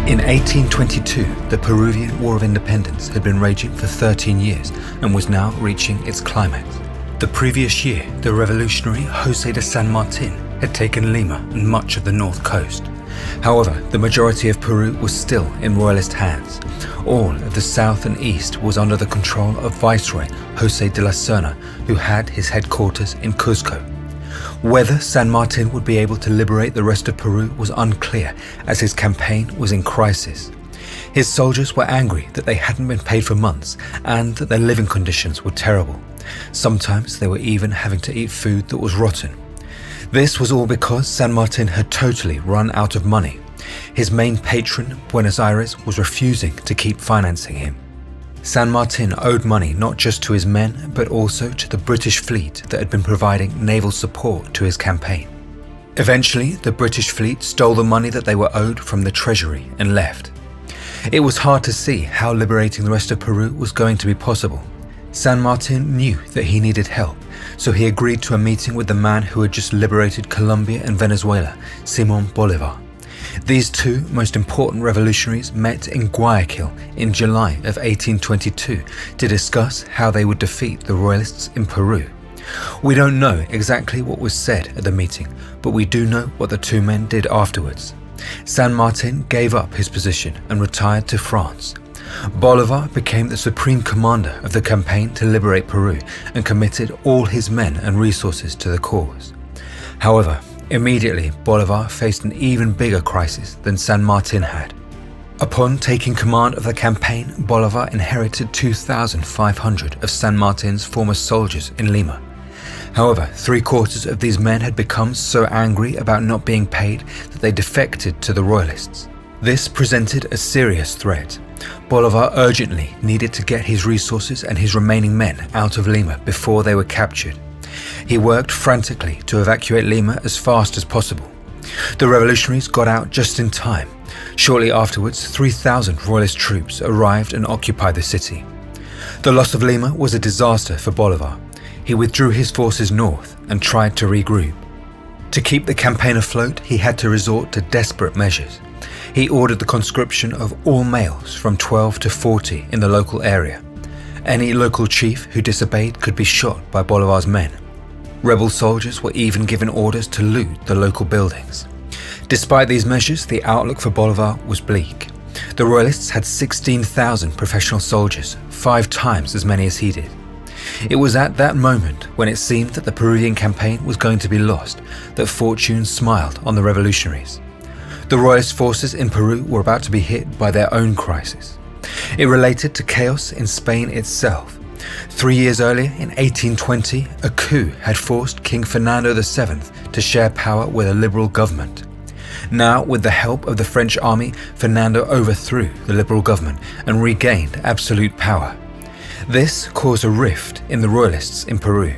In 1822, the Peruvian War of Independence had been raging for 13 years and was now reaching its climax. The previous year, the revolutionary José de San Martín had taken Lima and much of the north coast. However, the majority of Peru was still in royalist hands. All of the south and east was under the control of Viceroy José de la Serna, who had his headquarters in Cuzco. Whether San Martín would be able to liberate the rest of Peru was unclear, as his campaign was in crisis. His soldiers were angry that they hadn't been paid for months and that their living conditions were terrible. Sometimes they were even having to eat food that was rotten. This was all because San Martín had totally run out of money. His main patron, Buenos Aires, was refusing to keep financing him. San Martín owed money not just to his men, but also to the British fleet that had been providing naval support to his campaign. Eventually, the British fleet stole the money that they were owed from the treasury and left. It was hard to see how liberating the rest of Peru was going to be possible. San Martín knew that he needed help, so he agreed to a meeting with the man who had just liberated Colombia and Venezuela, Simón Bolívar. These two most important revolutionaries met in Guayaquil in July of 1822 to discuss how they would defeat the royalists in Peru. We don't know exactly what was said at the meeting, but we do know what the two men did afterwards. San Martín gave up his position and retired to France. Bolívar became the supreme commander of the campaign to liberate Peru and committed all his men and resources to the cause. However, immediately Bolívar faced an even bigger crisis than San Martín had. Upon taking command of the campaign, Bolívar inherited 2,500 of San Martín's former soldiers in Lima. However, 3/4 of these men had become so angry about not being paid that they defected to the royalists. This presented a serious threat. Bolívar urgently needed to get his resources and his remaining men out of Lima before they were captured. He worked frantically to evacuate Lima as fast as possible. The revolutionaries got out just in time. Shortly afterwards, 3,000 royalist troops arrived and occupied the city. The loss of Lima was a disaster for Bolívar. He withdrew his forces north and tried to regroup. To keep the campaign afloat, he had to resort to desperate measures. He ordered the conscription of all males from 12 to 40 in the local area. Any local chief who disobeyed could be shot by Bolívar's men. Rebel soldiers were even given orders to loot the local buildings. Despite these measures, the outlook for Bolívar was bleak. The royalists had 16,000 professional soldiers, 5 times as many as he did. It was at that moment, when it seemed that the Peruvian campaign was going to be lost, that fortune smiled on the revolutionaries. The royalist forces in Peru were about to be hit by their own crisis. It related to chaos in Spain itself. 3 years earlier, in 1820, a coup had forced King Fernando VII to share power with a liberal government. Now, with the help of the French army, Fernando overthrew the liberal government and regained absolute power. This caused a rift in the royalists in Peru.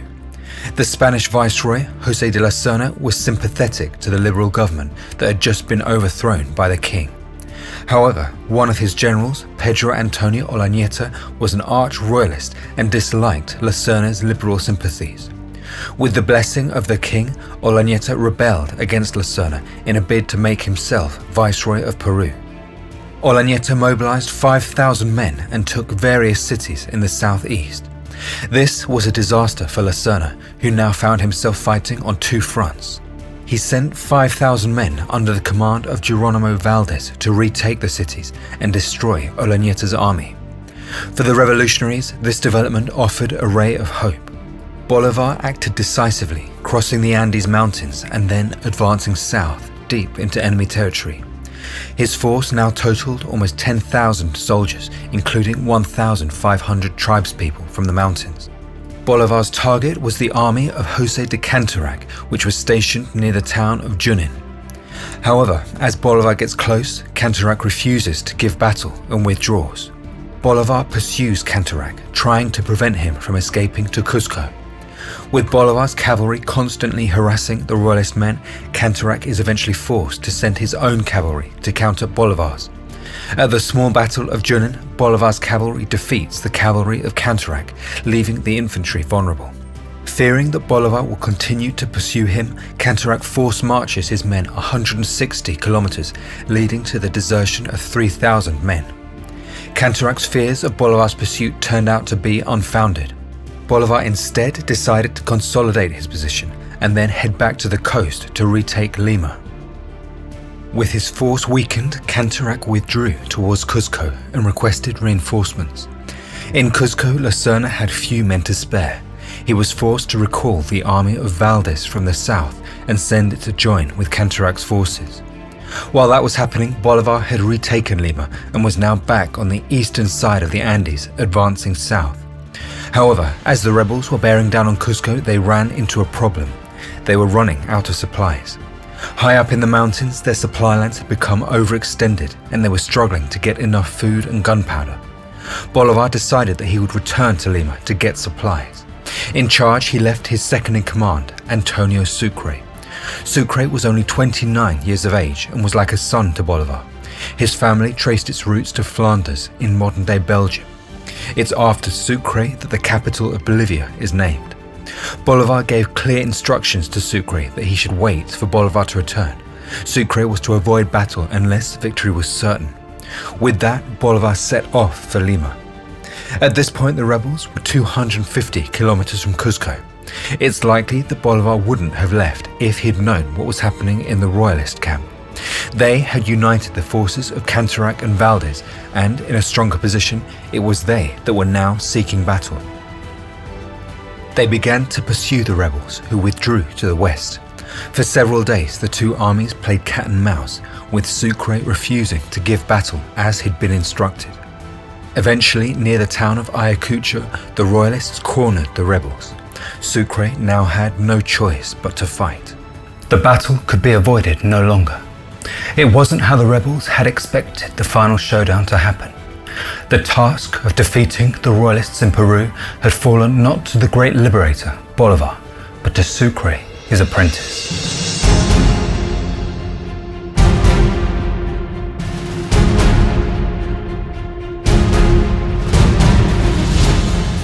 The Spanish viceroy, José de la Serna, was sympathetic to the liberal government that had just been overthrown by the king. However, one of his generals, Pedro Antonio Olañeta, was an arch-royalist and disliked La Serna's liberal sympathies. With the blessing of the king, Olañeta rebelled against La Serna in a bid to make himself viceroy of Peru. Olañeta mobilized 5,000 men and took various cities in the southeast. This was a disaster for La Serna, who now found himself fighting on 2 fronts. He sent 5,000 men under the command of Geronimo Valdez to retake the cities and destroy Olañeta's army. For the revolutionaries, this development offered a ray of hope. Bolívar acted decisively, crossing the Andes Mountains and then advancing south, deep into enemy territory. His force now totaled almost 10,000 soldiers, including 1,500 tribespeople from the mountains. Bolívar's target was the army of José de Canterac, which was stationed near the town of Junín. However, as Bolívar gets close, Canterac refuses to give battle and withdraws. Bolívar pursues Canterac, trying to prevent him from escaping to Cuzco. With Bolívar's cavalry constantly harassing the royalist men, Canterac is eventually forced to send his own cavalry to counter Bolívar's. At the small battle of Junín, Bolívar's cavalry defeats the cavalry of Canterac, leaving the infantry vulnerable. Fearing that Bolivar will continue to pursue him, Canterac force marches his men 160 kilometers, leading to the desertion of 3,000 men. Canterac's fears of Bolivar's pursuit turned out to be unfounded. Bolivar instead decided to consolidate his position and then head back to the coast to retake Lima. With his force weakened, Canterac withdrew towards Cuzco and requested reinforcements. In Cuzco, La Serna had few men to spare. He was forced to recall the army of Valdez from the south and send it to join with Canterac's forces. While that was happening, Bolivar had retaken Lima and was now back on the eastern side of the Andes, advancing south. However, as the rebels were bearing down on Cuzco, they ran into a problem. They were running out of supplies. High up in the mountains, their supply lines had become overextended and they were struggling to get enough food and gunpowder. Bolivar decided that he would return to Lima to get supplies. In charge, he left his second-in-command, Antonio Sucre. Sucre was only 29 years of age and was like a son to Bolivar. His family traced its roots to Flanders in modern-day Belgium. It's after Sucre that the capital of Bolivia is named. Bolivar gave clear instructions to Sucre that he should wait for Bolivar to return. Sucre was to avoid battle unless victory was certain. With that, Bolivar set off for Lima. At this point, the rebels were 250 kilometers from Cuzco. It's likely that Bolivar wouldn't have left if he'd known what was happening in the royalist camp. They had united the forces of Canterac and Valdez, and in a stronger position, it was they that were now seeking battle. They began to pursue the rebels, who withdrew to the west. For several days, the two armies played cat and mouse, with Sucre refusing to give battle as he'd been instructed. Eventually, near the town of Ayacucho, the royalists cornered the rebels. Sucre now had no choice but to fight. The battle could be avoided no longer. It wasn't how the rebels had expected the final showdown to happen. The task of defeating the royalists in Peru had fallen not to the great liberator, Bolivar, but to Sucre, his apprentice.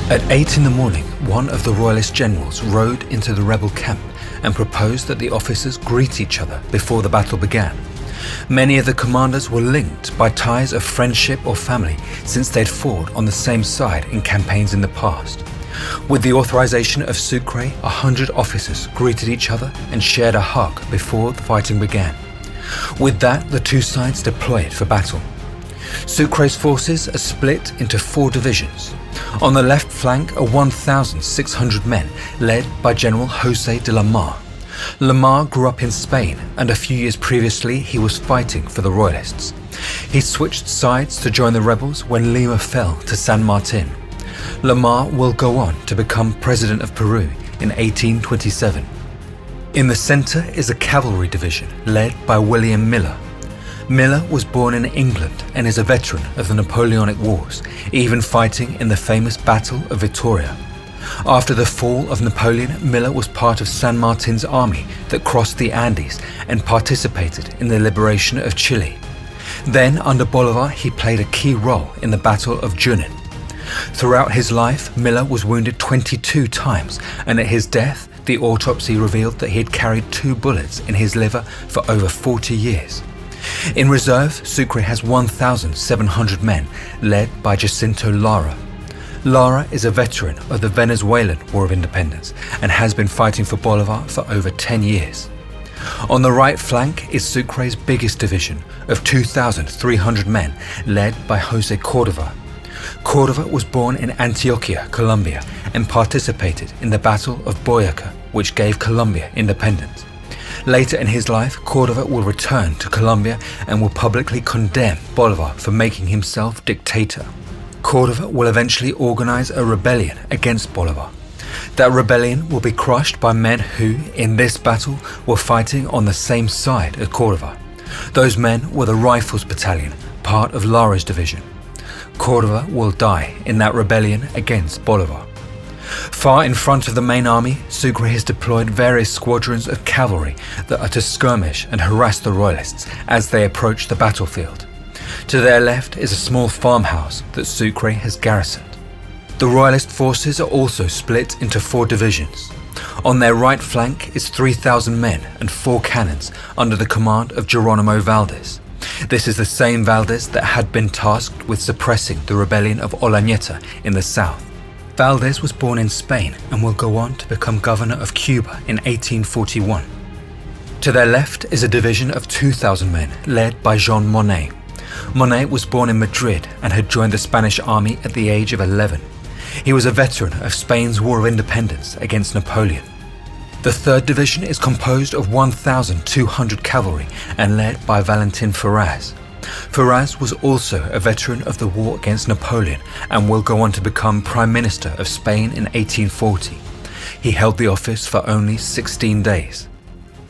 At 8 in the morning, one of the royalist generals rode into the rebel camp and proposed that the officers greet each other before the battle began. Many of the commanders were linked by ties of friendship or family since they'd fought on the same side in campaigns in the past. With the authorization of Sucre, 100 officers greeted each other and shared a hug before the fighting began. With that, the two sides deployed for battle. Sucre's forces are split into 4 divisions. On the left flank are 1,600 men, led by General José de la Mar. Lamar grew up in Spain, and a few years previously he was fighting for the Royalists. He switched sides to join the rebels when Lima fell to San Martin. Lamar will go on to become president of Peru in 1827. In the center is a cavalry division led by William Miller. Miller was born in England and is a veteran of the Napoleonic Wars, even fighting in the famous Battle of Vittoria. After the fall of Napoleon, Miller was part of San Martin's army that crossed the Andes and participated in the liberation of Chile. Then, under Bolivar, he played a key role in the Battle of Junin. Throughout his life, Miller was wounded 22 times, and at his death, the autopsy revealed that he had carried 2 bullets in his liver for over 40 years. In reserve, Sucre has 1,700 men, led by Jacinto Lara. Lara is a veteran of the Venezuelan War of Independence and has been fighting for Bolivar for over 10 years. On the right flank is Sucre's biggest division of 2,300 men, led by José Cordova. Cordova was born in Antioquia, Colombia, and participated in the Battle of Boyaca, which gave Colombia independence. Later in his life, Cordova will return to Colombia and will publicly condemn Bolivar for making himself dictator. Cordova will eventually organize a rebellion against Bolivar. That rebellion will be crushed by men who, in this battle, were fighting on the same side as Cordova. Those men were the Rifles Battalion, part of Lara's division. Cordova will die in that rebellion against Bolivar. Far in front of the main army, Sucre has deployed various squadrons of cavalry that are to skirmish and harass the Royalists as they approach the battlefield. To their left is a small farmhouse that Sucre has garrisoned. The Royalist forces are also split into 4 divisions. On their right flank is 3,000 men and 4 cannons under the command of Geronimo Valdez. This is the same Valdez that had been tasked with suppressing the rebellion of Olañeta in the south. Valdez was born in Spain and will go on to become governor of Cuba in 1841. To their left is a division of 2,000 men led by Jean Monnet. Monnet was born in Madrid and had joined the Spanish army at the age of 11. He was a veteran of Spain's War of Independence against Napoleon. The 3rd Division is composed of 1,200 cavalry and led by Valentin Ferraz. Ferraz was also a veteran of the war against Napoleon and will go on to become Prime Minister of Spain in 1840. He held the office for only 16 days.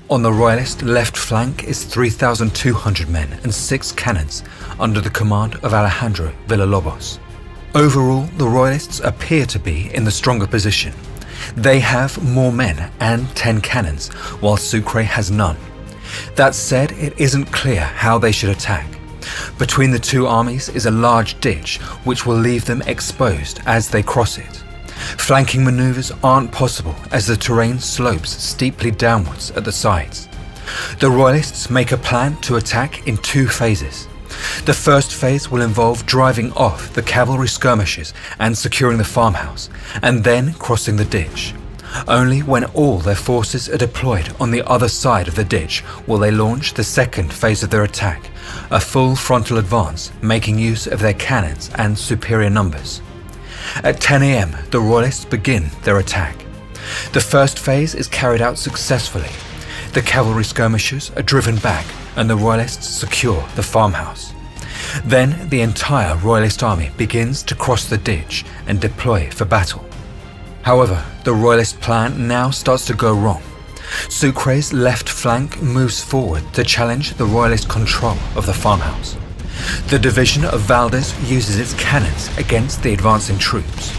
On the Royalist left flank is 3,200 men and 6 cannons under the command of Alejandro Villalobos. Overall, the Royalists appear to be in the stronger position. They have more men and 10 cannons, while Sucre has none. That said, it isn't clear how they should attack. Between the 2 armies is a large ditch which will leave them exposed as they cross it. Flanking maneuvers aren't possible as the terrain slopes steeply downwards at the sides. The Royalists make a plan to attack in 2 phases. The first phase will involve driving off the cavalry skirmishers and securing the farmhouse, and then crossing the ditch. Only when all their forces are deployed on the other side of the ditch will they launch the second phase of their attack, a full frontal advance, making use of their cannons and superior numbers. At 10 AM, the Royalists begin their attack. The first phase is carried out successfully. The cavalry skirmishers are driven back and the Royalists secure the farmhouse. Then the entire Royalist army begins to cross the ditch and deploy for battle. However, the Royalist plan now starts to go wrong. Sucre's left flank moves forward to challenge the Royalist control of the farmhouse. The division of Valdez uses its cannons against the advancing troops.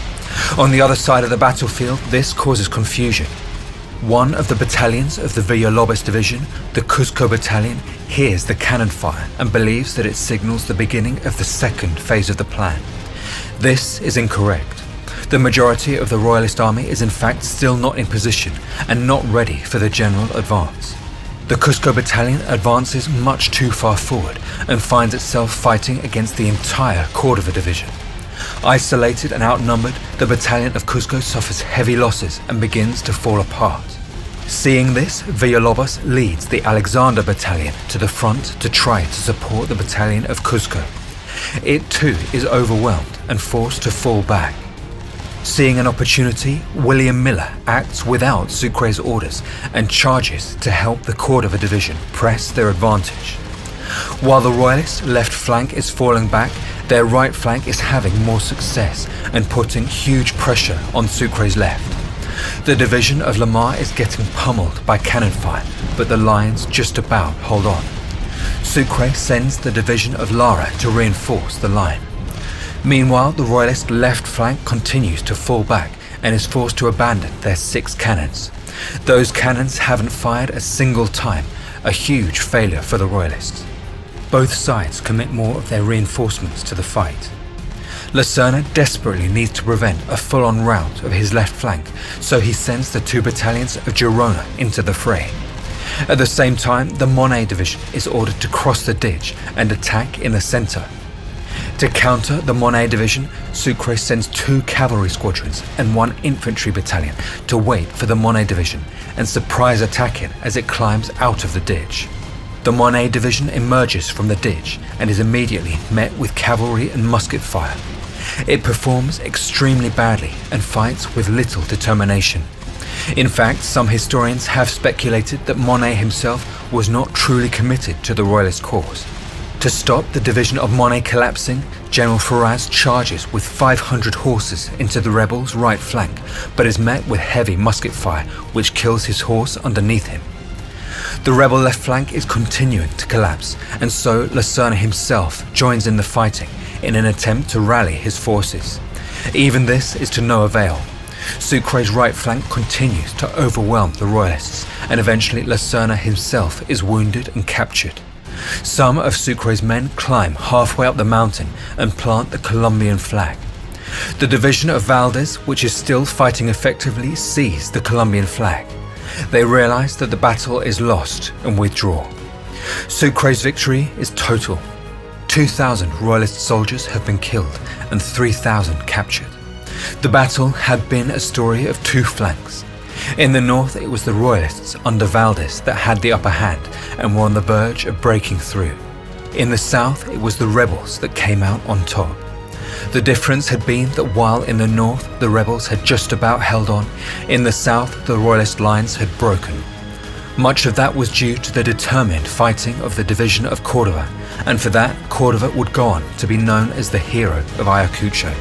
On the other side of the battlefield, this causes confusion. One of the battalions of the Villalobos division, the Cusco battalion, hears the cannon fire and believes that it signals the beginning of the second phase of the plan. This is incorrect. The majority of the Royalist army is in fact still not in position and not ready for the general advance. The Cusco battalion advances much too far forward and finds itself fighting against the entire Córdoba division. Isolated and outnumbered, the battalion of Cusco suffers heavy losses and begins to fall apart. Seeing this, Villalobos leads the Alexander battalion to the front to try to support the battalion of Cusco. It too is overwhelmed and forced to fall back. Seeing an opportunity, William Miller acts without Sucre's orders and charges to help the Córdoba division press their advantage. While the Royalist left flank is falling back, their right flank is having more success and putting huge pressure on Sucre's left. The division of Lamar is getting pummeled by cannon fire, but the lines just about hold on. Sucre sends the division of Lara to reinforce the line. Meanwhile, the Royalist left flank continues to fall back and is forced to abandon their 6 cannons. Those cannons haven't fired a single time, a huge failure for the Royalists. Both sides commit more of their reinforcements to the fight. La Serna desperately needs to prevent a full-on rout of his left flank, so he sends the 2 battalions of Girona into the fray. At the same time, the Monet division is ordered to cross the ditch and attack in the center. To counter the Monet division, Sucre sends 2 cavalry squadrons and 1 infantry battalion to wait for the Monet division and surprise attack it as it climbs out of the ditch. The Monet division emerges from the ditch and is immediately met with cavalry and musket fire. It performs extremely badly and fights with little determination. In fact, some historians have speculated that Monet himself was not truly committed to the Royalist cause. To stop the division of Monet collapsing, General Ferraz charges with 500 horses into the rebels' right flank, but is met with heavy musket fire, which kills his horse underneath him. The rebel left flank is continuing to collapse, and so La Serna himself joins in the fighting in an attempt to rally his forces. Even this is to no avail. Sucre's right flank continues to overwhelm the Royalists, and eventually La Serna himself is wounded and captured. Some of Sucre's men climb halfway up the mountain and plant the Colombian flag. The division of Valdez, which is still fighting effectively, seized the Colombian flag. They realize that the battle is lost and withdraw. Sucre's victory is total. 2,000 royalist soldiers have been killed and 3,000 captured. The battle had been a story of two flanks. In the north, it was the royalists under Valdez that had the upper hand and were on the verge of breaking through. In the south, it was the rebels that came out on top. The difference had been that while in the north the rebels had just about held on, in the south the royalist lines had broken. Much of that was due to the determined fighting of the division of Córdoba, and for that Córdoba would go on to be known as the hero of Ayacucho.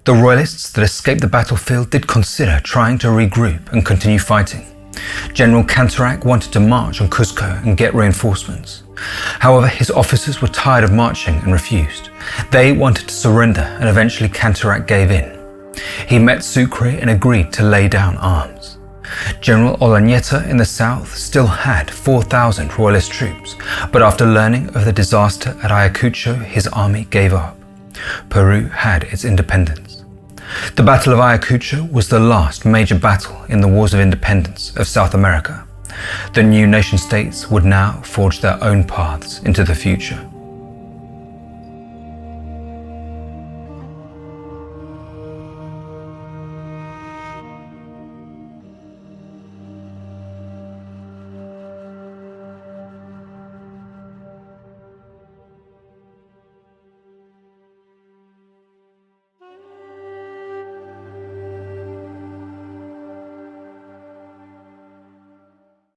The royalists that escaped the battlefield did consider trying to regroup and continue fighting. General Canterac wanted to march on Cusco and get reinforcements. However, his officers were tired of marching and refused. They wanted to surrender, and eventually Canterac gave in. He met Sucre and agreed to lay down arms. General Olañeta in the south still had 4,000 royalist troops, but after learning of the disaster at Ayacucho, his army gave up. Peru had its independence. The Battle of Ayacucho was the last major battle in the Wars of Independence of South America. The new nation-states would now forge their own paths into the future.